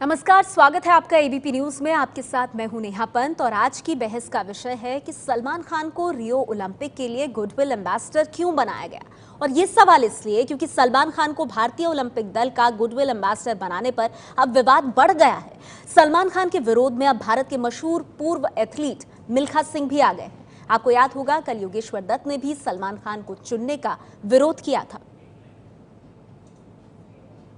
नमस्कार, स्वागत है आपका एबीपी न्यूज में। आपके साथ मैं हूं नेहा पंत और आज की बहस का विषय है कि सलमान खान को रियो ओलंपिक के लिए गुडविल एम्बेसडर क्यों बनाया गया। और ये सवाल इसलिए क्योंकि सलमान खान को भारतीय ओलंपिक दल का गुडविल एम्बेसडर बनाने पर अब विवाद बढ़ गया है। सलमान खान के विरोध में अब भारत के मशहूर पूर्व एथलीट मिल्खा सिंह भी आ गए हैं। आपको याद होगा, कल योगेश्वर दत्त ने भी सलमान खान को चुनने का विरोध किया था।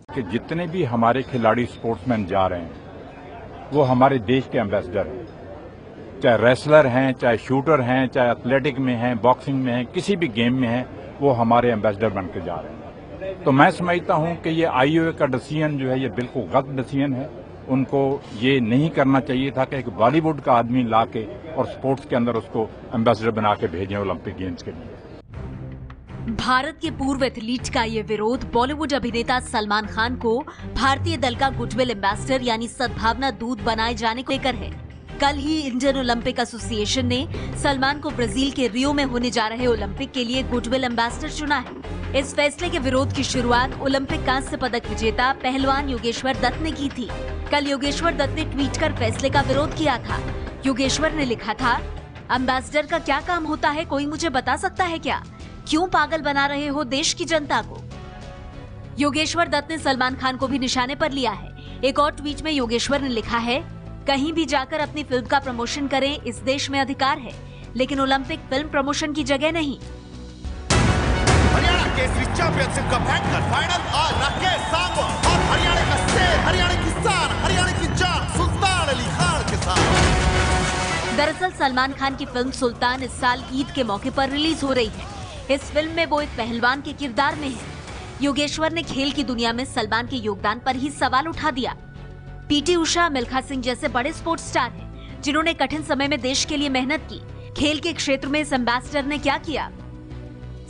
कि जितने भी हमारे खिलाड़ी स्पोर्ट्समैन जा रहे हैं वो हमारे देश के एम्बेसडर हैं, चाहे रेसलर हैं, चाहे शूटर हैं, चाहे एथलेटिक में हैं, बॉक्सिंग में हैं, किसी भी गेम में हैं, वो हमारे एम्बेसडर बन के जा रहे हैं। तो मैं समझता हूं कि ये आईओए का डिसीजन जो है ये बिल्कुल गलत डिसीजन है। उनको ये नहीं करना चाहिए था कि एक बॉलीवुड का आदमी ला के और स्पोर्ट्स के अंदर उसको एम्बेसडर बना के भेजें ओलंपिक गेम्स के लिए। भारत के पूर्व एथलीट का ये विरोध बॉलीवुड अभिनेता सलमान खान को भारतीय दल का गुडविल एम्बेसडर यानी सद्भावना दूत बनाए जाने को लेकर है। कल ही इंडियन ओलंपिक एसोसिएशन ने सलमान को ब्राजील के रियो में होने जा रहे ओलंपिक के लिए गुडविल एम्बेसडर चुना है। इस फैसले के विरोध की शुरुआत ओलंपिक कांस्य पदक विजेता पहलवान योगेश्वर दत्त ने की थी। कल योगेश्वर दत्त ने ट्वीट कर फैसले का विरोध किया था। योगेश्वर ने लिखा था, एम्बेसडर का क्या काम होता है, कोई मुझे बता सकता है क्या? क्यों पागल बना रहे हो देश की जनता को? योगेश्वर दत्त ने सलमान खान को भी निशाने पर लिया है। एक और ट्वीट में योगेश्वर ने लिखा है, कहीं भी जाकर अपनी फिल्म का प्रमोशन करें, इस देश में अधिकार है, लेकिन ओलंपिक फिल्म प्रमोशन की जगह नहीं। हरियाणा केसरी चैंपियनशिप का बैंकर फाइनल और राकेश सांगवान और हरियाणा का शेर, हरियाणा की शान, हरियाणा की जान सुल्तान अली खान के साथ। दरअसल सलमान खान की फिल्म सुल्तान इस साल ईद के मौके पर रिलीज हो रही है। इस फिल्म में वो एक पहलवान के किरदार में है। योगेश्वर ने खेल की दुनिया में सलमान के योगदान पर ही सवाल उठा दिया। पीटी उषा, मिल्खा सिंह जैसे बड़े स्पोर्ट्स स्टार हैं, जिन्होंने कठिन समय में देश के लिए मेहनत की। खेल के क्षेत्र में इस एम्बेसडर ने क्या किया?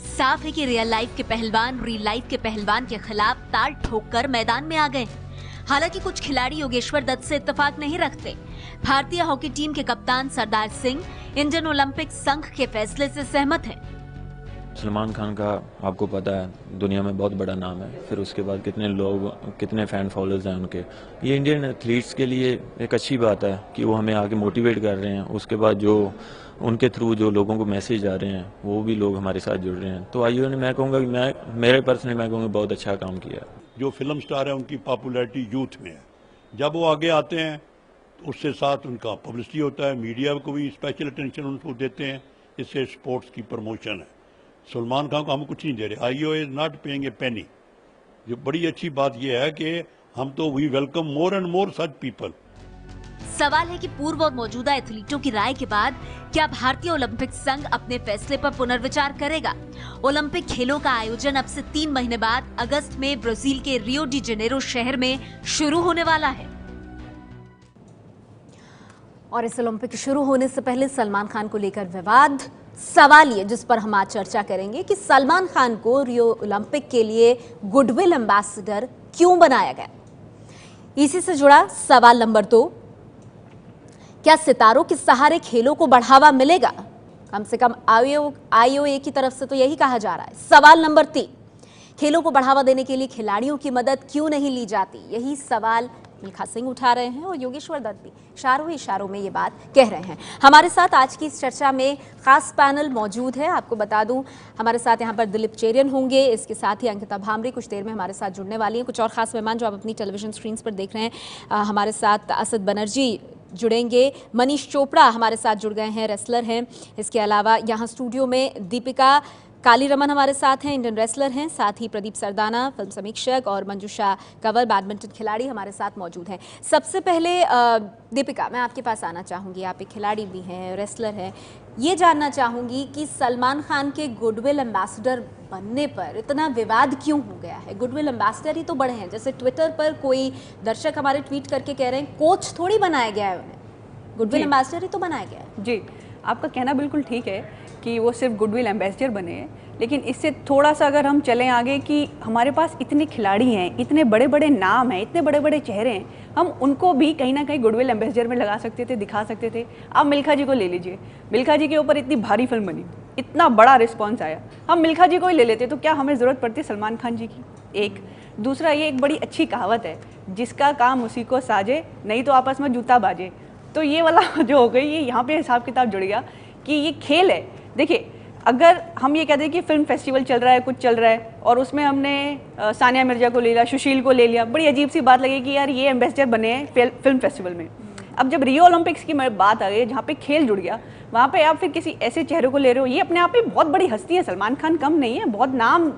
साफ है कि रियल लाइफ के पहलवान रियल लाइफ के पहलवान के खिलाफ ताल ठोककर मैदान में आ गए। हालांकि कुछ खिलाड़ी योगेश्वर दत्त से इत्तेफाक नहीं रखते। भारतीय हॉकी टीम के कप्तान सरदार सिंह इंडियन ओलंपिक संघ के फैसले से सहमत हैं। सलमान खान का आपको पता है दुनिया में बहुत बड़ा नाम है, फिर उसके बाद कितने लोग, कितने फैन फॉलोअर्स हैं उनके। ये इंडियन एथलीट्स के लिए एक अच्छी बात है कि वो हमें आगे मोटिवेट कर रहे हैं। उसके बाद जो उनके थ्रू जो लोगों को मैसेज आ रहे हैं वो भी लोग हमारे साथ जुड़ रहे हैं। तो आईओए ने, मैं कहूँगा कि मेरे पर्सनली मैं कहूँगा बहुत अच्छा काम किया। जो फिल्म स्टार है उनकी पॉपुलैरिटी यूथ में है, जब वो आगे आते हैं तो उससे साथ उनका पब्लिसिटी होता है, मीडिया को भी स्पेशल अटेंशन उनको देते हैं, इससे स्पोर्ट्स की प्रमोशन है। सलमान खान को हम कुछ नहीं दे रहे, IOA is not paying a penny. जो बड़ी अच्छी बात यह है कि हम तो we welcome more and more such people. सवाल है कि पूर्व और मौजूदा एथलीटों की राय के बाद क्या भारतीय ओलंपिक संघ अपने फैसले पर पुनर्विचार करेगा? ओलंपिक खेलों का आयोजन अब से 3 महीने बाद अगस्त में ब्राजील के रियो डी जेनेरो शहर में शुरू होने वाला है। और इस ओलंपिक शुरू होने से पहले सलमान खान को लेकर विवाद, सवाल ये जिस पर हम आज चर्चा करेंगे कि सलमान खान को रियो ओलंपिक के लिए गुडविल एम्बेसडर क्यों बनाया गया। इसी से जुड़ा सवाल नंबर 2, क्या सितारों के सहारे खेलों को बढ़ावा मिलेगा? कम से कम आईओए की तरफ से तो यही कहा जा रहा है। सवाल नंबर 3, खेलों को बढ़ावा देने के लिए खिलाड़ियों की मदद क्यों नहीं ली जाती? यही सवाल मिल्खा सिंह उठा रहे हैं और योगेश्वर दत्त भी इशारों में ये बात कह रहे हैं। हमारे साथ आज की इस चर्चा में खास पैनल मौजूद है। आपको बता दूं, हमारे साथ यहाँ पर दिलीप चेरियन होंगे, इसके साथ ही अंकिता भामरे कुछ देर में हमारे साथ जुड़ने वाली हैं। कुछ और खास मेहमान जो आप अपनी टेलीविजन स्क्रीन पर देख रहे हैं, हमारे साथ असद बनर्जी जुड़ेंगे, मनीष चोपड़ा हमारे साथ जुड़ गए हैं, रेसलर हैं। इसके अलावा यहाँ स्टूडियो में दीपिका कालीरमन हमारे साथ हैं, इंडियन रेसलर हैं। साथ ही प्रदीप सरदाना, फिल्म समीक्षक, और मंजुषा कंवर, बैडमिंटन खिलाड़ी हमारे साथ मौजूद हैं। सबसे पहले दीपिका, मैं आपके पास आना चाहूँगी। आप एक खिलाड़ी भी हैं, रेसलर हैं। ये जानना चाहूँगी कि सलमान खान के गुडविल एम्बेसडर बनने पर इतना विवाद क्यों हो गया है? गुडविल एम्बेसडर ही तो बड़े हैं, जैसे ट्विटर पर कोई दर्शक हमारे ट्वीट करके कह रहे हैं कोच थोड़ी बनाया गया है उन्हें, गुडविल एम्बेसडर ही तो बनाया गया है। जी, आपका कहना बिल्कुल ठीक है कि वो सिर्फ गुडविल एम्बेसडर बने हैं, लेकिन इससे थोड़ा सा अगर हम चलें आगे कि हमारे पास इतने खिलाड़ी हैं, इतने बड़े बड़े नाम हैं, इतने बड़े बड़े चेहरे हैं, हम उनको भी कहीं ना कहीं गुडविल एम्बेसडर में लगा सकते थे, दिखा सकते थे। आप मिल्खा जी को ले लीजिए, मिल्खा जी के ऊपर इतनी भारी फिल्म बनी, इतना बड़ा रिस्पॉन्स आया, हम मिल्खा जी को ही ले लेते तो क्या हमें ज़रूरत पड़ती सलमान खान जी की? एक दूसरा ये एक बड़ी अच्छी कहावत है, जिसका काम उसी को साजे, नहीं तो आपस में जूता बाजे। तो ये वाला जो हो गई, ये यहाँ पे हिसाब किताब जुड़ गया कि ये खेल है। देखिए, अगर हम ये कहते हैं कि फिल्म फेस्टिवल चल रहा है, कुछ चल रहा है, और उसमें हमने सानिया मिर्जा को ले लिया, सुशील को ले लिया, बड़ी अजीब सी बात लगी कि यार ये एम्बेसडर बने हैं फिल्म फेस्टिवल में। अब जब रियो ओलंपिक्स की बात आ गई, जहाँ पे खेल जुड़ गया, वहाँ पे आप फिर किसी ऐसे चेहरे को ले रहे हो। ये अपने आप में बहुत बड़ी हस्ती है, सलमान खान कम नहीं है, बहुत नाम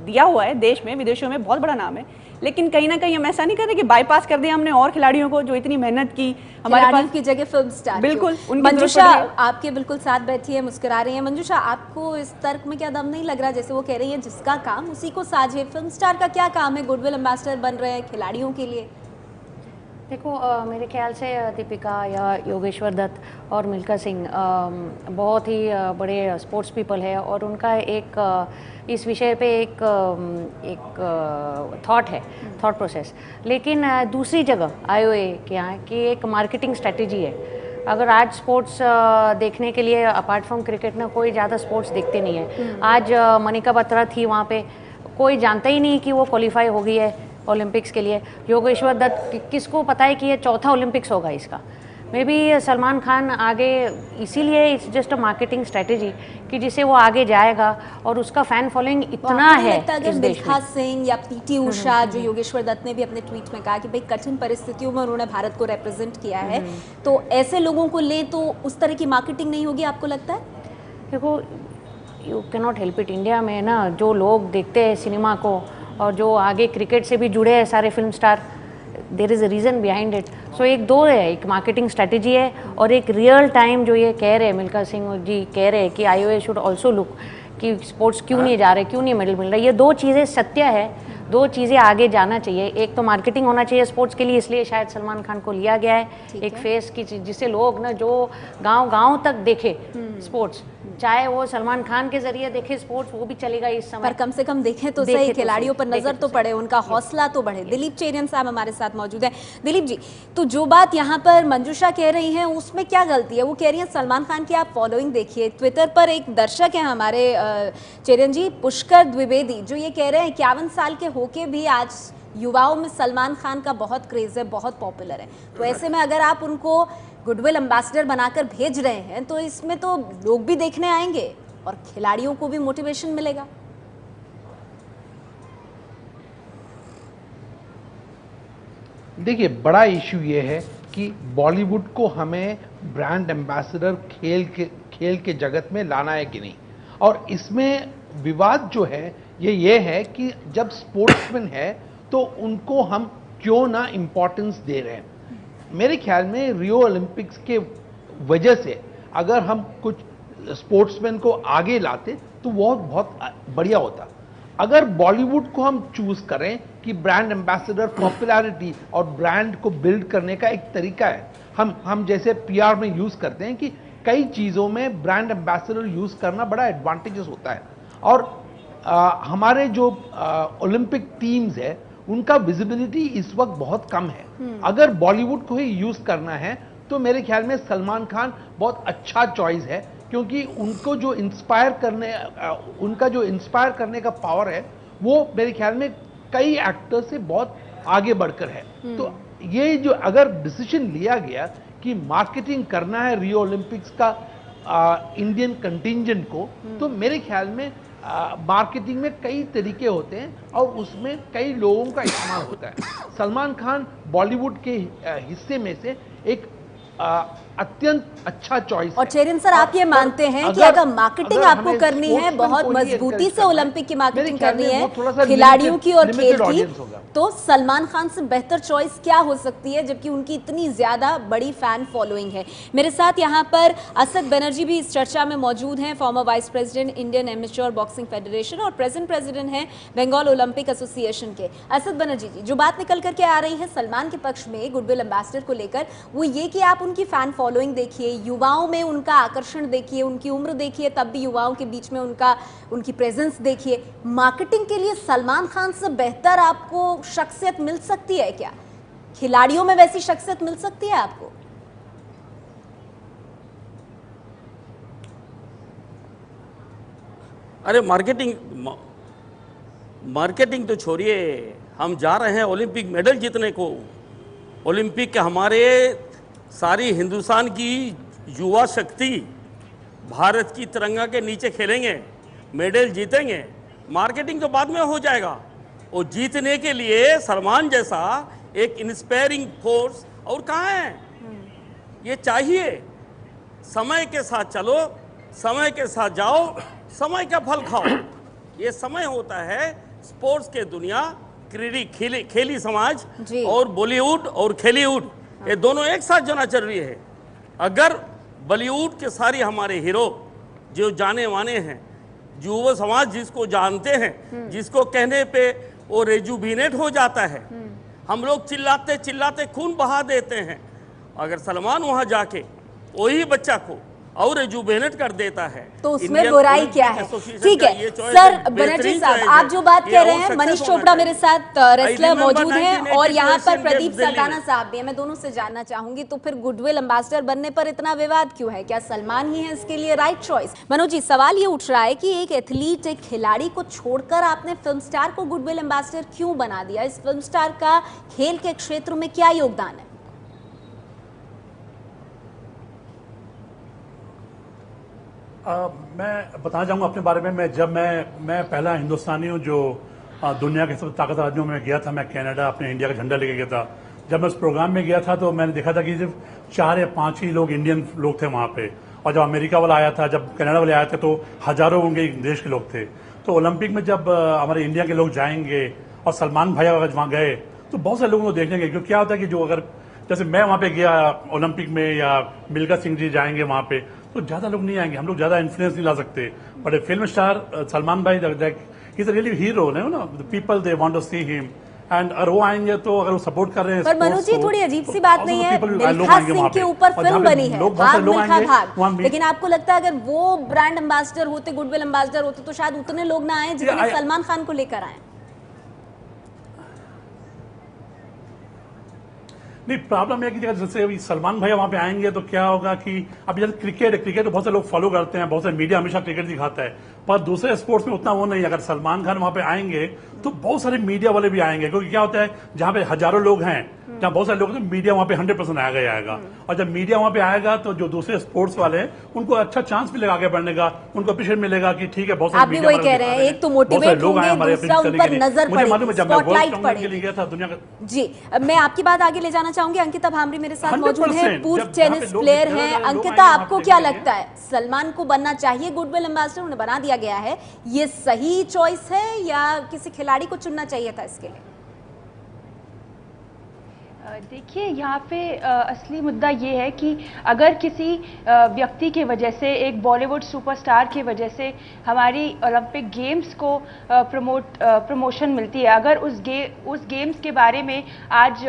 दिया हुआ है देश में, विदेशों में बहुत बड़ा नाम है। लेकिन कहीं ना कहीं हम ऐसा नहीं कर रहे कि बाईपास कर दिया हमने और खिलाड़ियों को जो इतनी मेहनत की हमारे पास की जगह फिल्म स्टार। बिल्कुल, उनकी मंजूषा जरूरत पड़ी है। आपके बिल्कुल साथ बैठी है, मुस्कुरा रही है। मंजूषा, आपको इस तर्क में क्या दम नहीं लग रहा? जैसे वो कह रही है जिसका काम उसी को साझे, फिल्म स्टार का क्या काम है? गुडविल एम्बेसडर बन रहे हैं खिलाड़ियों के लिए। देखो, मेरे ख्याल से दीपिका या योगेश्वर दत्त और मिल्खा सिंह बहुत ही बड़े स्पोर्ट्स पीपल है, और उनका एक इस विषय पे एक थॉट है, थॉट प्रोसेस। लेकिन दूसरी जगह आईओए के यहाँ की एक मार्केटिंग स्ट्रेटजी है। अगर आज स्पोर्ट्स देखने के लिए अपार्ट फ्रॉम क्रिकेट ना कोई ज़्यादा स्पोर्ट्स देखते नहीं है। आज मनिका बत्रा थी वहाँ पे, कोई जानता ही नहीं कि वो क्वालिफाई हो गई है ओलंपिक्स के लिए। योगेश्वर दत्त, किसको पता है कि ये चौथा ओलंपिक्स होगा इसका। मे बी सलमान खान आगे, इसीलिए it's just a marketing strategy कि जिससे वो आगे जाएगा, और उसका फैन फॉलोइंग इतना है इस देश मिल्खा में। सिंह या पीटी उषा, जो योगेश्वर दत्त ने भी अपने ट्वीट में कहा कि भाई कठिन परिस्थितियों में उन्होंने भारत को रिप्रेजेंट किया है, तो ऐसे लोगों को ले तो उस तरह की मार्केटिंग नहीं होगी, आपको लगता है? देखो, you can not help it. India में ना जो लोग देखते हैं सिनेमा को, और जो आगे क्रिकेट से भी जुड़े हैं सारे film star, there is a reason behind it. So एक दो है, एक मार्केटिंग स्ट्रेटजी है, और एक रियल टाइम जो ये कह रहे हैं, मिल्खा सिंह जी कह रहे हैं कि आईओए शुड ऑल्सो लुक कि स्पोर्ट्स क्यों नहीं जा रहे, क्यों नहीं मेडल मिल रहा। ये दो चीज़ें सत्य है, दो चीज़ें आगे जाना चाहिए। एक तो मार्केटिंग होना चाहिए स्पोर्ट्स के लिए, इसलिए शायद सलमान खान को लिया गया है, एक फेस की, जिससे लोग ना जो गांव तक देखे स्पोर्ट्स, चाहे वो सलमान खान के जरिए देखे स्पोर्ट्स, वो भी चलेगा इस समय। पर कम से कम देखें तो सही, खिलाड़ियों पर नजर तो पड़े, उनका हौसला तो बढ़े। दिलीप चेरियन साहब हमारे साथ मौजूद हैं। दिलीप जी, तो जो बात यहाँ पर मंजूषा कह रही हैं उसमें क्या गलती है? वो कह रही हैं सलमान खान की आप फॉलोइंग देखिए। ट्विटर पर एक दर्शक हैं हमारे चेरियन जी, पुष्कर द्विवेदी, जो ये कह रहे हैं 51 साल के होके भी आज युवाओं में सलमान खान का बहुत क्रेज है, बहुत पॉपुलर है। तो ऐसे में अगर आप उनको गुडविल एम्बेसडर बनाकर भेज रहे हैं तो इसमें तो लोग भी देखने आएंगे और खिलाड़ियों को भी मोटिवेशन मिलेगा। देखिए, बड़ा इशू ये है कि बॉलीवुड को हमें ब्रांड एम्बेसडर खेल के जगत में लाना है कि नहीं। और इसमें विवाद जो है ये है कि जब स्पोर्ट्समैन है तो उनको हम क्यों ना इम्पोर्टेंस दे रहे हैं। मेरे ख्याल में रियो ओलंपिक्स के वजह से अगर हम कुछ स्पोर्ट्समैन को आगे लाते तो वो बहुत बढ़िया होता। अगर बॉलीवुड को हम चूज करें कि ब्रांड एम्बेसडर पॉपुलैरिटी और ब्रांड को बिल्ड करने का एक तरीका है, हम जैसे पीआर में यूज करते हैं कि कई चीजों में ब्रांड एम्बेसडर यूज करना बड़ा एडवांटेजेस होता है। और हमारे जो ओलंपिक टीम्स है उनका विजिबिलिटी इस वक्त बहुत कम है। अगर बॉलीवुड को ही यूज करना है तो मेरे ख्याल में सलमान खान बहुत अच्छा चॉइस है, क्योंकि उनको जो उनका जो इंस्पायर करने का पावर है वो मेरे ख्याल में कई एक्टर से बहुत आगे बढ़कर है। तो ये जो अगर डिसीजन लिया गया कि मार्केटिंग करना है रियो ओलंपिक्स का इंडियन कंटिंजेंट को, तो मेरे ख्याल में मार्केटिंग में कई तरीके होते हैं और उसमें कई लोगों का इस्तेमाल होता है। सलमान खान बॉलीवुड के हिस्से में से एक अत्यंत अच्छा चॉइस है। और चेरियन सर, आप ये मानते हैं कि अगर मार्केटिंग आपको करनी है, बहुत मजबूती से ओलंपिक की मार्केटिंग करनी है खिलाड़ियों की और खेल की, तो सलमान खान से बेहतर चॉइस क्या हो सकती है, जबकि उनकी इतनी ज्यादा बड़ी फैन फॉलोइंग है। मेरे साथ यहाँ पर असद बनर्जी भी इस चर्चा में मौजूद हैं, farmer vice president Indian amateur boxing federation और प्रेजेंट प्रेसिडेंट हैं बंगाल ओलंपिक एसोसिएशन के। असद बनर्जी जी, जो बात निकल करके आ रही है सलमान के पक्ष में गुडविल एम्बेसडर को लेकर, वो ये कि आप उनकी फैन फॉलोइंग देखिए, युवाओं में उनका आकर्षण देखिए, उनकी उम्र देखिए, तब भी युवाओं के बीच में उनकी प्रेजेंस देखिए। मार्केटिंग के लिए सलमान खान से बेहतर आपको शख्सियत मिल सकती है क्या? खिलाड़ियों में वैसी शख्सियत मिल सकती है आपको? अरे मार्केटिंग तो छोड़िए, हम जा रहे हैं ओलंपिक मेडल जीतने को। ओलंपिक के हमारे सारी हिंदुस्तान की युवा शक्ति भारत की तिरंगा के नीचे खेलेंगे, मेडल जीतेंगे। मार्केटिंग तो बाद में हो जाएगा। और जीतने के लिए सलमान जैसा एक इंस्पायरिंग फोर्स और कहाँ है? ये चाहिए। समय के साथ चलो, समय के साथ जाओ, समय का फल खाओ। ये समय होता है स्पोर्ट्स के दुनिया, खेली समाज और बॉलीवुड और खेलीवुड, ये दोनों एक साथ जाना जरूरी है। अगर बॉलीवुड के सारे हमारे हीरो जो जाने माने हैं, युवा समाज जिसको जानते हैं, जिसको कहने पे वो रेजुविनेट हो जाता है, हम लोग चिल्लाते चिल्लाते खून बहा देते हैं। अगर सलमान वहां जाके वही बच्चा को और रेजुवेनेट कर देता है तो उसमें बुराई क्या है? ठीक है सर, बनर्जी साहब आप जो बात कह रहे हैं, मनीष चोपड़ा मेरे साथ रेसलर मौजूद हैं और यहाँ पर प्रदीप सरदाना साहब भी हैं, मैं दोनों से जानना चाहूंगी तो फिर गुडविल एम्बेसडर बनने पर इतना विवाद क्यों है? क्या सलमान ही है इसके लिए राइट चॉइस? मनोज जी, सवाल ये उठ रहा है कि एक एथलीट, एक खिलाड़ी को छोड़कर आपने फिल्म स्टार को गुडविल एम्बेसडर क्यों बना दिया? इस फिल्म स्टार का खेल के क्षेत्र में क्या योगदान है? मैं बताना चाहूँगा अपने बारे में। जब मैं पहला हिंदुस्तानी हूँ जो दुनिया के सबसे ताकतवर राज्यों में गया था। मैं कनाडा अपने इंडिया का झंडा लेके गया था। जब मैं उस प्रोग्राम में गया था तो मैंने देखा था कि सिर्फ 4 या 5 ही लोग इंडियन लोग थे वहाँ पे। और जब अमेरिका वाला आया था, जब कनाडा वाले आए थे तो हजारों उनके देश के लोग थे। तो ओलंपिक में जब हमारे इंडिया के लोग जाएंगे और सलमान भाई अगर वहाँ गए तो बहुत सारे लोग उनको देखेंगे। क्योंकि क्या होता है कि जो अगर जैसे मैं वहाँ पे गया ओलंपिक में या मिल्खा सिंह जी जाएंगे वहाँ पे तो ज्यादा लोग नहीं आएंगे, हम लोग ज्यादा इन्फ्लुएंस नहीं ला सकते। But a film star Salman भाई इज रियली हीरो ना, people they want to see him and अगर वो आएंगे तो अगर वो सपोर्ट कर रहे हैं। पर मनोज जी थोड़ी अजीब सी बात नहीं है, मिल्खा सिंह के ऊपर फिल्म बनी है भाग मिल्खा भाग, लेकिन आपको लगता है अगर वो ब्रांड एम्बेसडर होते, गुडविल एम्बेसडर होते तो शायद उतने लोग ना आए जितने सलमान खान को लेकर आए? नहीं, प्रॉब्लम है कि जैसे अभी सलमान भाई वहां पे आएंगे तो क्या होगा कि अभी जैसे क्रिकेट तो बहुत से लोग फॉलो करते हैं, बहुत से मीडिया हमेशा क्रिकेट दिखाता है, पर दूसरे स्पोर्ट्स में उतना वो नहीं है। अगर सलमान खान वहां पे आएंगे तो बहुत सारे मीडिया वाले भी आएंगे, क्योंकि क्या होता है जहां पे हजारों लोग हैं, जहां बहुत सारे लोग हैं, तो मीडिया वहां पे 100% आएगा। और जब मीडिया वहां पे आएगा तो जो दूसरे स्पोर्ट्स वाले हैं उनको अच्छा चांस मिलेगा आगे बढ़ने का, उनको अप्रिशिएट मिलेगा कि ठीक है बहुत सारे मीडिया वही कह रहे हैं, एक तो मोटिवेट होंगे, दूसरा उन पर नजर पड़ेगी, स्पॉटलाइट पड़ेगी। जी, मैं आपकी बात आगे ले जाना चाहूंगी। अंकिता भामरी मेरे साथ मौजूद है, पूर्व टेनिस प्लेयर हैं। अंकिता, आपको क्या लगता है, सलमान को बनना चाहिए गुडविल एम्बेसडर? उन्हें बना दिया गया है, ये सही चॉइस है या किसी खिलाड़ी को चुनना चाहिए था इसके लिए? देखिए, यहाँ पे असली मुद्दा ये है कि अगर किसी व्यक्ति की वजह से, एक बॉलीवुड सुपरस्टार की वजह से हमारी ओलंपिक गेम्स को प्रमोशन मिलती है, अगर उस गेम्स के बारे में आज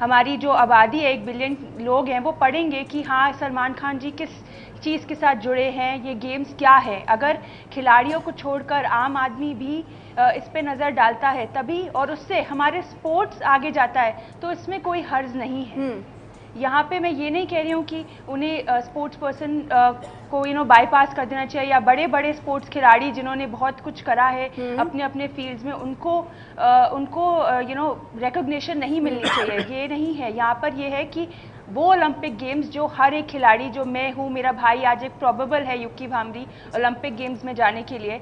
हमारी जो आबादी है 1 बिलियन लोग हैं वो पढ़ेंगे कि हाँ सलमान खान जी किस चीज़ के साथ जुड़े हैं, ये गेम्स क्या है। अगर खिलाड़ियों को छोड़कर आम आदमी भी इस पे नज़र डालता है तभी, और उससे हमारे स्पोर्ट्स आगे जाता है, तो इसमें कोई हर्ज नहीं है। यहाँ पे मैं ये नहीं कह रही हूँ कि उन्हें स्पोर्ट्स पर्सन को बाईपास कर देना चाहिए, या बड़े बड़े स्पोर्ट्स खिलाड़ी जिन्होंने बहुत कुछ करा है अपने अपने फील्ड्स में उनको रिकॉग्निशन नहीं मिलनी चाहिए, ये नहीं है। यहाँ पर ये है कि वो ओलंपिक गेम्स जो हर एक खिलाड़ी, जो मैं हूँ, मेरा भाई आज एक प्रोबेबल है युक्की भामरी ओलंपिक गेम्स में जाने के लिए,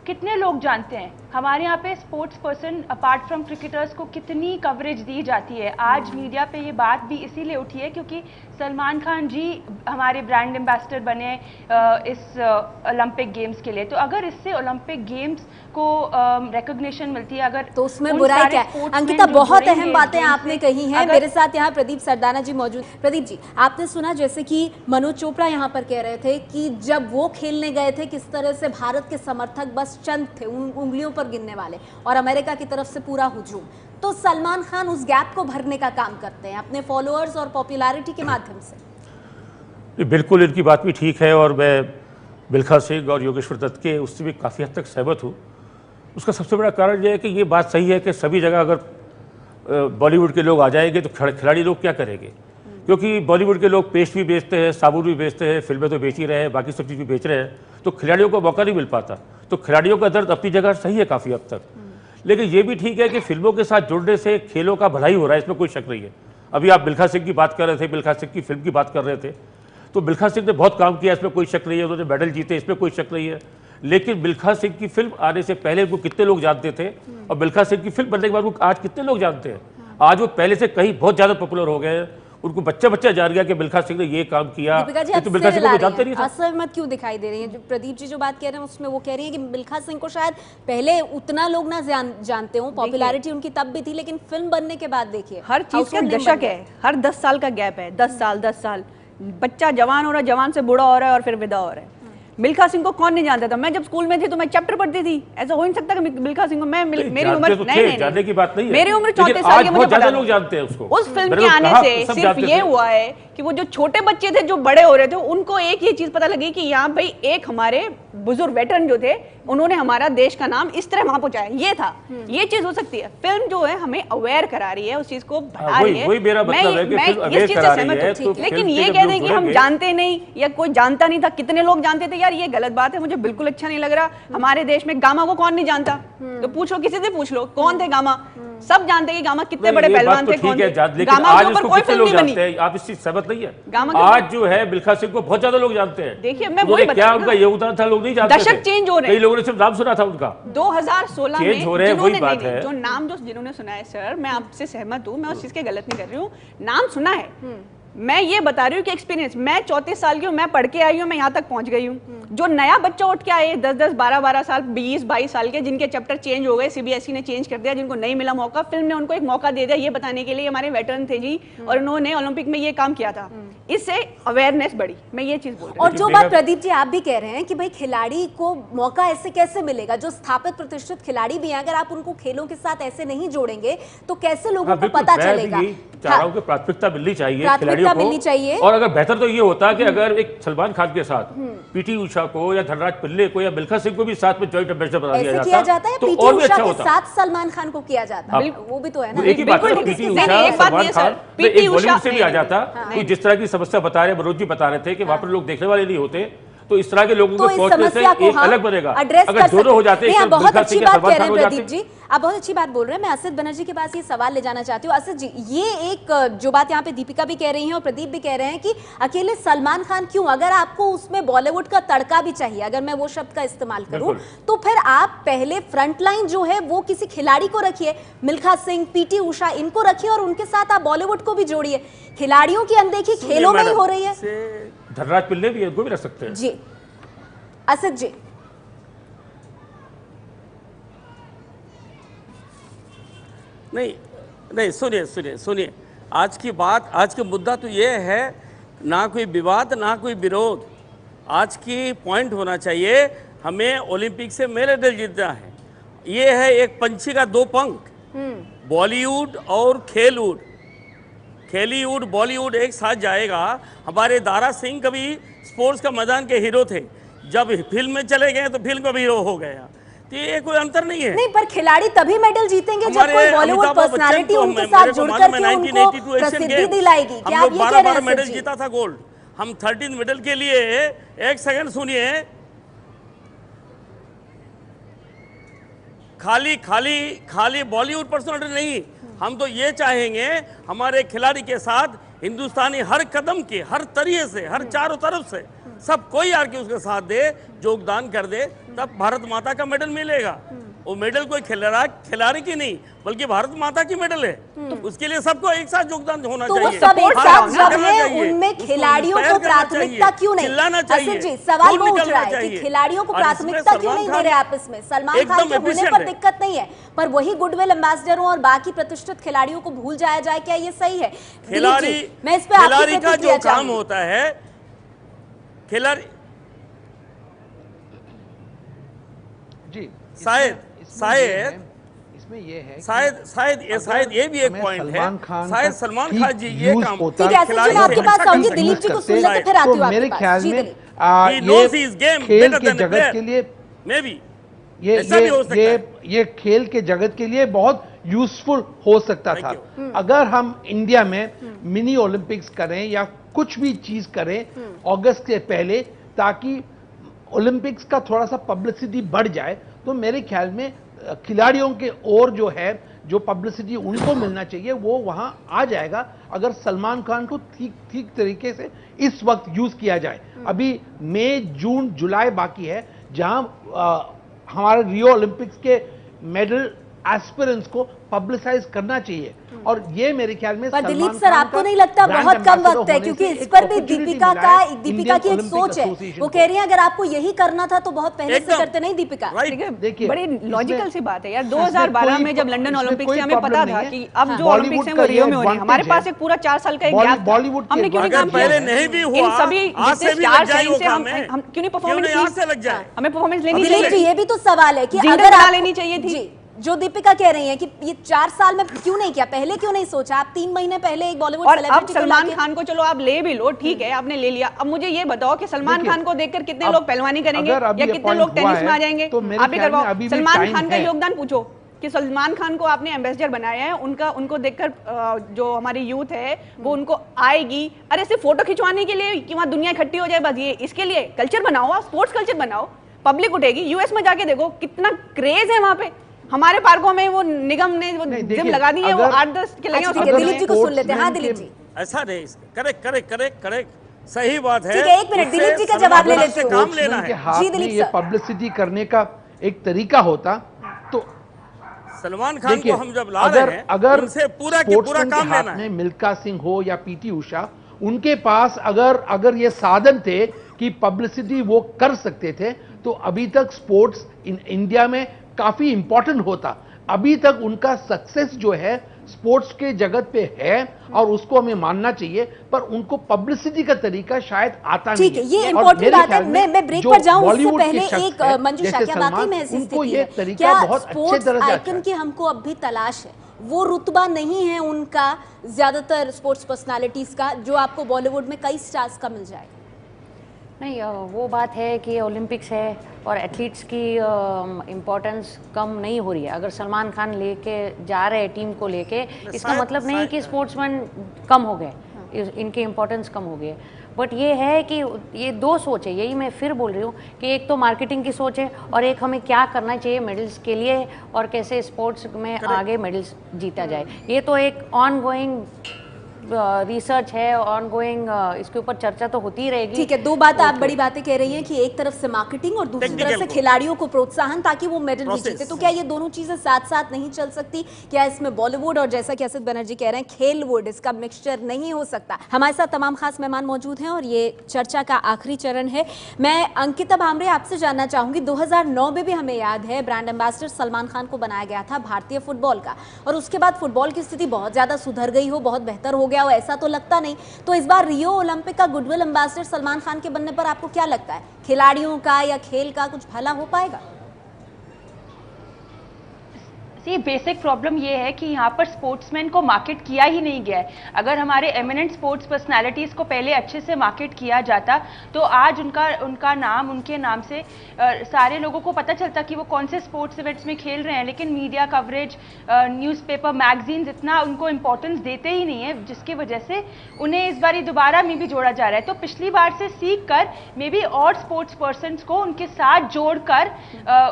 कितने लोग जानते हैं? हमारे यहाँ पे sports person apart from cricketers को कितनी कवरेज दी जाती है। आज मीडिया पे ये बात भी इसीलिए उठी है क्योंकि सलमान खान जी हमारे ब्रांड एम्बेसडर बने इस ओलंपिक गेम्स के लिए। तो अगर इससे ओलंपिक गेम्स को रिकॉग्निशन मिलती है, अगर तो उसमें बुराई क्या है? अंकिता, बहुत अहम बातें आपने कही हैं। मेरे साथ यहाँ प्रदीप सरदाना जी मौजूद। प्रदीप जी, आपने सुना जैसे कि मनोज चोपड़ा यहाँ पर कह रहे थे कि जब वो खेलने गए थे किस तरह से भारत के समर्थक बस चंद थे, उंगलियों पर गिनने वाले, और अमेरिका की तरफ से पूरा हुजूम। तो सलमान खान उस गैप को भरने का काम करते हैं अपने फॉलोअर्स और पॉपुलैरिटी के माध्यम से। बिल्कुल, इनकी बात भी ठीक है और मैं मिल्खा सिंह और योगेश्वर दत्त के उससे भी काफ़ी हद तक सहमत हूँ। उसका सबसे बड़ा कारण यह है कि ये बात सही है कि सभी जगह अगर बॉलीवुड के लोग आ जाएंगे तो खिलाड़ी लोग क्या करेंगे, क्योंकि बॉलीवुड के लोग पेस्ट भी बेचते हैं, साबुन भी बेचते हैं, फिल्में तो बेच ही रहे हैं, बाकी सब चीज़ भी बेच रहे हैं, तो खिलाड़ियों को मौका नहीं मिल पाता। तो खिलाड़ियों का दर्द अपनी जगह सही है काफ़ी हद तक, लेकिन ये भी ठीक है कि फिल्मों के साथ जुड़ने से खेलों का भलाई हो रहा है, इसमें कोई शक नहीं है। अभी आप मिल्खा सिंह की बात कर रहे थे, मिल्खा सिंह की फिल्म की बात कर रहे थे, तो मिल्खा सिंह ने बहुत काम किया, इसमें कोई शक नहीं है, उन्होंने मेडल जीते, इसमें कोई शक नहीं है। लेकिन मिल्खा सिंह की फिल्म आने से पहले उनको कितने लोग जानते थे, और मिल्खा सिंह की फिल्म बनने के बाद उनको आज कितने लोग जानते हैं? आज वो पहले से कहीं बहुत ज्यादा पॉपुलर हो गए हैं, उनको बच्चा बच्चा जान गया कि मिल्खा सिंह ने ये काम किया। तो मिल्खा सिंह को जानते नहीं था। असहमत क्यों दिखाई दे रही है? जो प्रदीप जी जो बात कह रहे हैं उसमें वो कह रही है कि मिल्खा सिंह को शायद पहले उतना लोग ना जानते हो, पॉपुलैरिटी उनकी तब भी थी, लेकिन फिल्म बनने के बाद देखिए हर चीज का दशक है, हर 10 साल का गैप है, 10 साल बच्चा जवान हो रहा है, जवान से बूढ़ा हो रहा है और फिर विदा हो रहा है। मिल्खा सिंह को कौन नहीं जानता था? मैं जब स्कूल में थी तो मैं चैप्टर पढ़ती थी, ऐसा हो नहीं सकता कि मिल्खा सिंह को मेरी उम्र नहीं जानने की बात नहीं है, मेरी उम्र 34 साल की, मुझे पता लोग जानते हैं उसको। उस फिल्म के आने से सिर्फ ये हुआ है कि वो जो छोटे बच्चे थे जो बड़े हो रहे थे उनको एक ये चीज पता लगी कि यहाँ भाई एक हमारे बुजुर्ग वेटरन जो थे उन्होंने हमारा देश का नाम इस तरह वहां पहुंचाया, ये था। ये चीज हो सकती है, फिल्म जो है हमें अवेयर करा रही है, उस चीज को बढ़ा रही है। वही मेरा मतलब है कि फिल्म अवेयर करा रही है, तो लेकिन ये कह दें कि हम जानते नहीं या कोई जानता नहीं था, कितने लोग जानते थे, यार ये गलत बात है, मुझे बिल्कुल अच्छा नहीं लग रहा। हमारे देश में गामा को कौन नहीं जानता? तो पूछ लो, किसी से पूछ लो कौन थे गामा, सब जानते कि गामा कितने बड़े पहलवान थे, कौन थे। गामा के ऊपर कोई फिल्म नहीं बनी। आप इस चीज सहमत नहीं है? आज जो है मिल्खा सिंह को बहुत ज्यादा लोग जानते हैं। देखिए मैं वही बता क्या उनका योगदान था लोग नहीं जानते, दशक चेंज हो रहे हैं, कई लोगों ने सिर्फ नाम सुना था उनका। 2016 में हो रहे हैं, वही बात है। जो नाम जो जिन्होंने सुना है सर, मैं आपसे सहमत हूँ, मैं उस चीज के गलत नहीं कर रही हूँ, नाम सुना है। मैं ये बता रही हूँ कि एक्सपीरियंस, मैं 34 साल की हूँ, मैं पढ़ के आई हूँ, मैं यहाँ तक पहुंच गई हूँ। जो नया बच्चा उठ के आए 10-10, 12-12 साल, 20-22 साल के, जिनके चैप्टर चेंज हो गए, सीबीएसई ने चेंज कर दिया, जिनको नहीं मिला मौका, फिल्म ने उनको एक मौका दे दिया ये बताने के लिए हमारे वेटरन थे जी और उन्होंने ओलंपिक में ये काम किया था। इससे अवेयरनेस बढ़ी, मैं ये चीज बोल रही हूँ। और जो बात प्रदीप जी आप भी कह रहे हैं कि भाई खिलाड़ी को मौका ऐसे कैसे मिलेगा, जो स्थापित प्रतिष्ठित खिलाड़ी भी हैं, अगर आप उनको खेलों के साथ ऐसे नहीं जोड़ेंगे तो कैसे लोगों को पता चलेगा? चाह रहा हूं कि प्राथमिकता मिलनी चाहिए, प्राथमिकता मिलनी चाहिए। और अगर बेहतर तो ये होता कि अगर एक सलमान खान के साथ पीटी उषा को या धनराज पिल्ले को या मिल्खा सिंह को भी साथ में जॉइंट एम्बेसडर बना दिया जाता है, तो और भी अच्छा होता। साथ सलमान खान को किया जाता, वो भी तो है ना। एक ही बात है, पीटी उषा सलमान खान एक बॉलीवुड से भी आ जाता। तो जिस तरह की समस्या बता रहे, मनोज जी बता रहे थे कि वहां पर लोग देखने वाले नहीं होते, तो इस तरह के लोगों को पहुंचने से एक अलग बनेगा। अगर दोनों हो जाते हैं, बहुत अच्छी बात कह रहे हैं प्रदीप जी, आप बहुत अच्छी बात बोल रहे हैं। मैं असित बनर्जी के पास ये सवाल ले जाना चाहती हूँ। असित जी, ये एक जो बात यहाँ पे दीपिका भी कह रही हैं और प्रदीप भी कह रहे हैं कि अकेले सलमान खान क्यों, अगर आपको उसमें बॉलीवुड का तड़का भी चाहिए, अगर मैं वो शब्द का इस्तेमाल करूं, तो फिर आप पहले फ्रंट लाइन जो है वो किसी खिलाड़ी को रखिए, मिल्खा सिंह, पीटी उषा, इनको रखिए और उनके साथ आप बॉलीवुड को भी जोड़िए। खिलाड़ियों की अनदेखी खेलों में ही हो रही है। धनराज पिल्ले भी इनको भी रख सकते हैं जी। असित जी, नहीं सुनिए, आज की बात, आज का मुद्दा तो ये है, ना कोई विवाद ना कोई विरोध। आज की पॉइंट होना चाहिए, हमें ओलंपिक से मेडल जीतना है। ये है एक पंछी का दो पंख, बॉलीवुड और खेलवुड। खेलीवुड बॉलीवुड एक साथ जाएगा। हमारे दारा सिंह कभी स्पोर्ट्स का मैदान के हीरो थे, जब फिल्म में चले गए तो फिल्म का भी हीरो हो गया। तो ये कोई अंतर नहीं है। नहीं, पर खिलाड़ी तभी मेडल जीतेंगे जब कोई बॉलीवुड पर्सनालिटी उनके साथ जुड़कर के उनको प्रसिद्धि दिलाएगी। क्या आप ये कह रहे हैं? मेडल जीता था गोल्ड। हम 13 मेडल के लिए, एक सेकंड सुनिए, खाली बॉलीवुड पर्सनालिटी नहीं, हम तो ये चाहेंगे हमारे खिलाड़ी के साथ हिंदुस्तानी हर कदम के, हर तरीके से, हर चारों तरफ से सब कोई आके उसके साथ दे, योगदान कर दे, तब भारत माता का मेडल मिलेगा। वो मेडल कोई खिलाड़ी की नहीं बल्कि भारत माता की मेडल है। तो उसके लिए सबको एक साथ योगदान होना चाहिए। सब एक साथ जब है, उनमें खिलाड़ियों को प्राथमिकता क्यों नहीं? चिल्लाना चाहिए। जी, सवाल वो उठ रहा है कि खिलाड़ियों को प्राथमिकता क्यों नहीं दे रहे आप इसमें? सलमान खान के होने पर दिक्कत नहीं है, पर वही गुडविल एम्बेसडरों और बाकी प्रतिष्ठित खिलाड़ियों को भूल जाया जाए, क्या ये सही है? मैं इस पे खिलाड़ी का जो काम होता है, खिलाड़ी जी इसमें ये है शायद ये भी एक पॉइंट है। शायद सलमान खान जी ये काम आपके पास आऊंगी, दिलीप जी को सुन लेते फिर आती हूं। मेरे ख्याल में ये खेल के जगत के लिए मैं भी ये खेल के जगत के लिए बहुत यूजफुल हो सकता था। अगर हम इंडिया में मिनी ओलंपिक्स करें या कुछ भी चीज करें अगस्त के पहले, ताकि ओलंपिक्स का थोड़ा सा पब्लिसिटी बढ़ जाए, तो मेरे ख्याल में खिलाड़ियों के और जो है जो पब्लिसिटी उनको मिलना चाहिए वो वहां आ जाएगा अगर सलमान खान को ठीक तरीके से इस वक्त यूज किया जाए। अभी मई, जून, जुलाई बाकी है जहां हमारे रियो ओलंपिक्स के मेडल एस्पिरेंट्स को पब्लिसाइज करना चाहिए और ये मेरे ख्याल में पर दिलीप सर आपको नहीं लगता बहुत कम वक्त है, क्योंकि इस पर भी दीपिका की एक सोच है, वो कह रही है अगर आपको यही करना था तो बहुत पहले से करते नहीं। दीपिका देखिए बड़ी लॉजिकल सी बात है यार, 2012 में जब लंदन ओलंपिक्स से हमें पता था कि अब जो ओलंपिक्स है वो रियो में हो रही है, हमारे पास एक पूरा 4 साल का एक गैप बॉलीवुड हमने क्यों नहीं काम किया? पहले नहीं भी हुआ, इन सभी आज से भी स्टार लग जाए वो से काम है। हम क्यों नहीं परफॉर्मेंस आज से लग जाए, हमें परफॉर्मेंस लेनी दिलीप जी चाहिए। ये भी तो सवाल है कि जिंदगी अगर बना आप लेनी चाहिए थी। जी, जो दीपिका कह रही हैं कि ये 4 साल में क्यों नहीं किया, पहले क्यों नहीं सोचा? आप 3 महीने पहले एक बॉलीवुड और अब सेलिब्रिटी को सलमान लाके- खान को चलो आप ले भी लो, ठीक है आपने ले लिया, अब मुझे ये बताओ कि सलमान खान को देखकर कितने लोग पहलवानी करेंगे या कितने लोग टेनिस में आ जाएंगे? आप ही करवाओ। सलमान खान का योगदान पूछो कि सलमान खान को आपने एम्बेसडर बनाया है, उनको देखकर जो हमारी यूथ है वो उनको आएगी। अरे सिर्फ फोटो खिंचवाने के लिए कि वहां दुनिया इकट्ठी हो जाए बस, ये इसके लिए कल्चर बनाओ, आप स्पोर्ट्स कल्चर बनाओ, पब्लिक उठेगी। यूएस में जाके देखो कितना क्रेज है वहां पे। हमारे पार्कों में वो निगम ने वो जिम लगा दी है, वो 8-10 के लगे। दिलीप जी को सुन लेते हैं। हाँ दिलीप जी, ऐसा नहीं, करेक्ट सही बात है। ठीक है, 1 मिनट दिलीप जी का जवाब ले लेते हैं। काम लेना है जी दिलीप ये सर, पब्लिसिटी करने का एक तरीका होता तो सलमान खान को हम जब ला रहे हैं अगर उनसे पूरा की पूरा काम लेना है। मिल्खा सिंह हो या पीटी उषा, उनके पास अगर ये साधन थे कि पब्लिसिटी वो कर सकते थे तो अभी तक स्पोर्ट्स इंडिया में काफी इंपॉर्टेंट होता। अभी तक उनका सक्सेस जो है स्पोर्ट्स के जगत पे है और उसको हमें मानना चाहिए, पर उनको पब्लिसिटी का तरीका शायद आता नहीं। ठीक है, ये इंपॉर्टेंट बात है। मैं ब्रेक पर जाऊं उससे पहले एक मंजूषा, क्या वाकई में ऐसी स्थिति है क्या स्पोर्ट्स आइकन की हमको अब भी तलाश है? वो रुतबा नहीं है उनका ज्यादातर स्पोर्ट्स पर्सनालिटीज का जो आपको बॉलीवुड में कई स्टार्स का मिल जाएगा? नहीं, वो बात है कि ओलंपिक्स है और एथलीट्स की इम्पोर्टेंस कम नहीं हो रही है। अगर सलमान खान लेके जा रहे हैं टीम को लेके, इसका मतलब नहीं कि स्पोर्ट्समैन कम हो गए, इनकी इम्पोर्टेंस कम हो गई है। बट ये है कि ये 2 सोच है, यही मैं फिर बोल रही हूँ कि एक तो मार्केटिंग की सोच है और एक हमें क्या करना चाहिए मेडल्स के लिए और कैसे स्पोर्ट्स में आगे मेडल्स जीता जाए। ये तो एक ऑन गोइंग रिसर्च है, ऑनगोइंग, इसके ऊपर चर्चा तो होती ही रहेगी। ठीक है, 2 बात आप बड़ी बातें कह रही हैं कि एक तरफ से मार्केटिंग और दूसरी तरफ से खिलाड़ियों को प्रोत्साहन ताकि वो मेडल भी जीते। तो क्या ये दोनों चीजें साथ साथ नहीं चल सकती? क्या इसमें बॉलीवुड और जैसा कि असित बनर्जी कह रहे हैं खेलवुड, इसका मिक्सचर नहीं हो सकता? हमारे साथ तमाम खास मेहमान मौजूद हैं और ये चर्चा का आखिरी चरण है। मैं अंकिता भामरे आपसे जानना चाहूंगी, 2009 में भी हमें याद है ब्रांड एम्बेसडर सलमान खान को बनाया गया था भारतीय फुटबॉल का, और उसके बाद फुटबॉल की स्थिति बहुत ज्यादा सुधर गई हो, बहुत बेहतर हो गया हो, ऐसा तो लगता नहीं। तो इस बार रियो ओलंपिक का गुडविल एम्बेसडर सलमान खान के बनने पर आपको क्या लगता है, खिलाड़ियों का या खेल का कुछ भला हो पाएगा? बेसिक प्रॉब्लम ये है कि यहाँ पर स्पोर्ट्समैन को मार्केट किया ही नहीं गया है। अगर हमारे एमिनेंट स्पोर्ट्स पर्सनालिटीज़ को पहले अच्छे से मार्केट किया जाता तो आज उनका नाम, उनके नाम से सारे लोगों को पता चलता कि वो कौन से स्पोर्ट्स इवेंट्स में खेल रहे हैं। लेकिन मीडिया कवरेज, न्यूज़पेपर, मैगजीन्स इतना उनको इम्पोर्टेंस देते ही नहीं है, जिसकी वजह से उन्हें इस बार दोबारा में भी जोड़ा जा रहा है। तो पिछली बार से सीख कर मे बी और स्पोर्ट्स पर्सनस को उनके साथ जोड़कर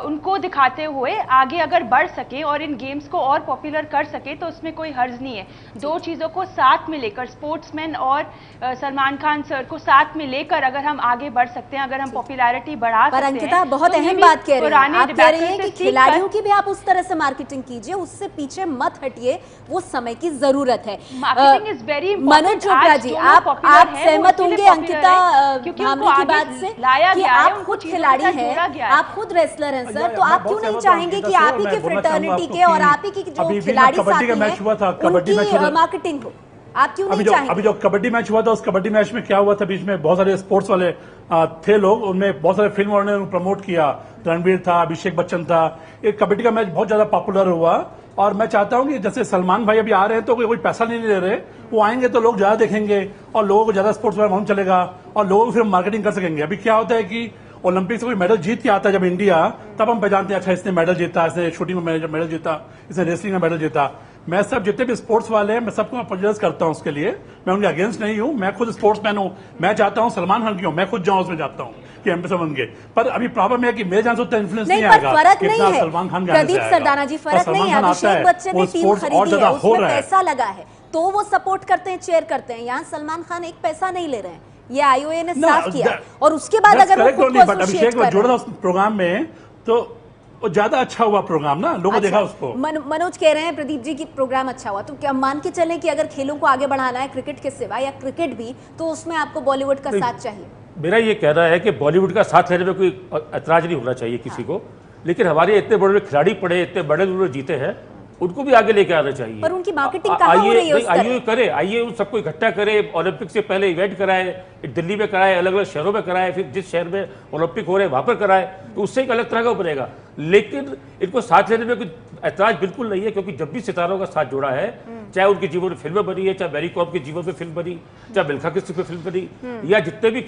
उनको दिखाते हुए आगे अगर बढ़ सके और इन गेम्स को और पॉपुलर कर सके तो उसमें कोई हर्ज नहीं है। 2 चीज़ों को साथ में लेकर, स्पोर्ट्समैन और सलमान खान सर को साथ में लेकर अगर हम आगे बढ़ सकते हैं, अगर हम पॉपुलैरिटी बढ़ा सकते हैं। पर अंकिता बहुत अहम बात कह रही हैं, आप कह रही हैं कि खिलाड़ियों की भी आप उस तरह से मार्केटिंग कीजिए, उससे पीछे मत हटिए, वो समय की जरूरत है। Marketing is very Manoj Chopra ji, आप सहमत होंगे अंकिता भामरे की बात से कि आप खुद खिलाड़ी हैं, आप खुद रेसलर हैं सर, तो आप क्यों नहीं चाहेंगे कि आप ही के फ्रेटर्निटी के और आप ही की जो खिलाड़ी कबड्डी का मैच हुआ था, कबड्डी मैच हुआ था, मार्केटिंग हो आप क्यों नहीं चाहेंगे? अभी जो कबड्डी मैच हुआ था, उस कबड्डी मैच में क्या हुआ था, बीच में बहुत सारे स्पोर्ट्स वाले थे लोग, उनमें बहुत सारे फिल्म वालों ने प्रमोट किया, रणवीर था, अभिषेक बच्चन था। एक कबड्डी का मैच बहुत ज्यादा पॉपुलर हुआ और मैं चाहता हूं कि जैसे सलमान भाई अभी आ रहे हैं तो कोई पैसा नहीं ले रहे, वो आएंगे तो लोग ज्यादा देखेंगे और लोगों को ज्यादा स्पोर्ट्स में मालूम चलेगा और लोगों को फिर मार्केटिंग कर सकेंगे। अभी क्या होता है कि ओलंपिक्स में कोई मेडल जीत के आता है जब इंडिया, तब हम पहचानते हैं अच्छा इसने मेडल जीता, इसने शूटिंग में मेडल जीता, इसने रेसलिंग में मेडल जीता। मैं सब जितने भी स्पोर्ट्स वाले हैं मैं सबको अपोलोजाइज करता हूं उसके लिए, मैं उनके अगेंस्ट नहीं हूं, मैं खुद स्पोर्ट्समैन हूं, मैं चाहता हूं सलमान खान क्यों, मैं खुद जाऊं उसमें जाता हूं के एम्बेसडर बन गए। पर अभी प्रॉब्लम है कि मेरे जान से उतना इन्फ्लुएंस नहीं पर आएगा फर्क जितना नहीं है सलमान खान के आने से प्रदीप आएगा। सरदाना जी, और फर्क सलमान नहीं है। खान आता अभिषेक बच्चन ने वो टीम स्पोर्ट्स और खरीदी है, ज्यादा हो उसमें रहा है। पैसा लगा है तो वो सपोर्ट करते हैं, चेयर करते हैं। यहाँ सलमान खान एक पैसा नहीं ले रहे हैं, ये आईओए ने साफ किया। और उसके बाद अगर वो खुद को अभिषेक को जोड़ा उस प्रोग्राम में तो वो ज्यादा अच्छा हुआ प्रोग्राम ना, लोगों ने देखा उसको। मनोज कह रहे हैं प्रदीप जी की प्रोग्राम अच्छा हुआ, तो क्या मान के चलें कि अगर खेलों को आगे बढ़ाना है क्रिकेट के सिवा या क्रिकेट भी, तो उसमें आपको बॉलीवुड का साथ चाहिए? मेरा ये कहना है कि बॉलीवुड का साथ लेने में कोई ऐतराज नहीं होना चाहिए किसी को, लेकिन हमारे इतने बड़े खिलाड़ी पड़े, इतने बड़े उन्होंने जीते हैं, उनको भी आगे लेके आना चाहिए। पर उनकी मार्केटिंग कहाँ हो रही है उस तरह? आइए करे, आइए उन सबको इकट्ठा करे, ओलंपिक से पहले इवेंट कराए, दिल्ली में कराए, अलग अलग शहरों में कराए, फिर जिस शहर में ओलंपिक हो रहे हैं वहां पर कराए, तो उससे एक अलग तरह का बनेगा। लेकिन इनको साथ लेने में कोई ऐतराज बिल्कुल नहीं है, क्योंकि जब भी सितारों का साथ जुड़ा है, चाहे उनके जीवन में फिल्में बनी है, चाहे मैरी कॉम के जीवन में फिल्म बनी, चाहे मिल्खा किस्म पे फिल्म बनी, या जितने भी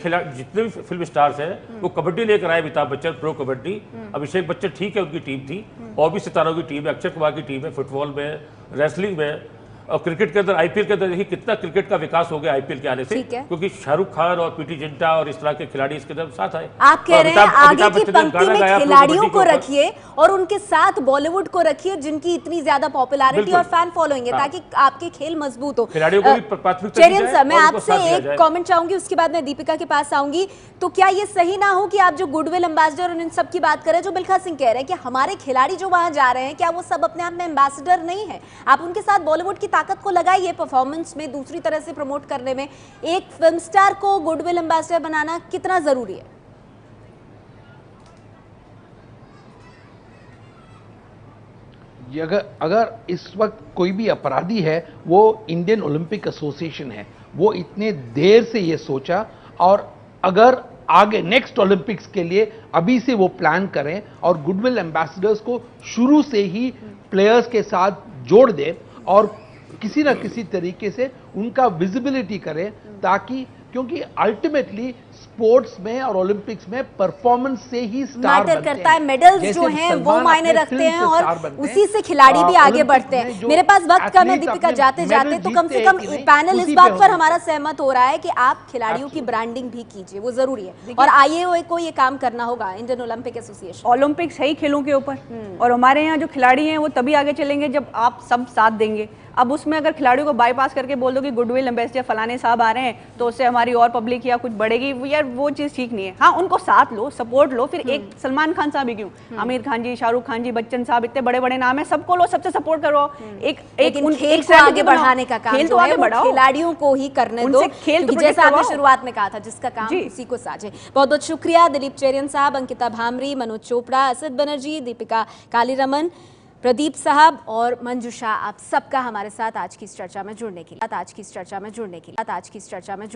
फिल्म स्टार्स हैं, वो कबड्डी लेकर आए, अमिताभ बच्चन प्रो कबड्डी, अभिषेक बच्चन ठीक है उनकी टीम थी, और भी सितारों की टीम है, अक्षय कुमार की टीम है, फुटबॉल में, रेसलिंग में, और क्रिकेट के अंदर आईपीएल के अंदर देखिए कितना क्रिकेट का विकास हो गया आईपीएल के आने से, क्योंकि शाहरुख खान और पीटी जिंटा और इस तरह के खिलाड़ी इसके अंदर साथ आए। आप कह रहे हैं आगे की पंक्ति में खिलाड़ियों को रखिए और उनके साथ बॉलीवुड को रखिए जिनकी इतनी ज्यादा पॉपुलैरिटी और फैन फॉलोइंग है, ताकि आपके खेल मजबूत हो। खिलाड़ियों को भी प्राथमिकता दी जाए। सर, मैं आपसे एक कमेंट चाहूंगी, उसके बाद मैं दीपिका के पास आऊंगी। तो क्या ये सही ना हो कि आप जो गुडविल एम्बेसडर और इन सब की बात करें, जो मिल्खा सिंह कह रहे हैं कि हमारे खिलाड़ी जो वहां जा रहे हैं, क्या वो सब अपने आप में एम्बेसडर नहीं है? आप उनके साथ बॉलीवुड की ताकत को लगाइए परफॉर्मेंस में, दूसरी तरह से प्रमोट करने में। एक फिल्म स्टार को गुडविल एम्बेसडर बनाना कितना जरूरी है? अगर इस वक्त कोई भी अपराधी है, वो इंडियन ओलंपिक एसोसिएशन है। वो इतने देर से ये सोचा, और अगर आगे नेक्स्ट ओलंपिक्स के लिए अभी से वो प्लान करें और गुडविल एम्बेसडर्स को शुरू से ही प्लेयर्स के साथ जोड़ दें और किसी ना किसी तरीके से उनका विजिबिलिटी करें, ताकि, क्योंकि अल्टीमेटली स्पोर्ट्स में और ओलंपिक्स में परफॉर्मेंस से ही स्टार मैटर करता है। मेडल्स जो हैं वो मायने रखते हैं और उसी से खिलाड़ी भी आगे बढ़ते हैं। मेरे पास वक्त कम है दीपिका, जाते जाते तो कम से कम पैनल इस बात पर हमारा सहमत हो रहा है कि आप खिलाड़ियों की ब्रांडिंग भी कीजिए, वो जरूरी है। और आईओए को ये काम करना होगा, इंडियन ओलंपिक एसोसिएशन। ओलंपिक्स है ही खेलों के ऊपर, और हमारे यहाँ जो खिलाड़ी हैं वो तभी आगे चलेंगे जब आप सब साथ देंगे। अब उसमें अगर खिलाड़ियों को बाईपास करके बोल दो कि गुडविल एम्बेसडर फलाने साहब आ रहे हैं, तो उससे हमारी और पब्लिक या कुछ बढ़ेगी, यार वो चीज़ ठीक नहीं है। हाँ, उनको साथ लो, सपोर्ट लो। फिर एक सलमान खान साहब ही क्यों, आमिर खान जी, शाहरुख खान जी, बच्चन साहब, इतने बड़े बड़े नाम है, सबको लो, सबसे सपोर्ट करो। एक खेल को आगे बढ़ाने का काम, खेल तो आगे बढ़ाओ, खिलाड़ियों को ही करने दो, खेल जैसा आपने शुरुआत में कहा था, जिसका काम उसी को साझे। बहुत बहुत शुक्रिया दिलीप चेरियन साहब, अंकिता भामरी, मनोज चोपड़ा, असद बनर्जी, दीपिका कालीरमन, प्रदीप साहब और मंजुषा, आप सबका हमारे साथ आज की इस चर्चा में जुड़ने के लिए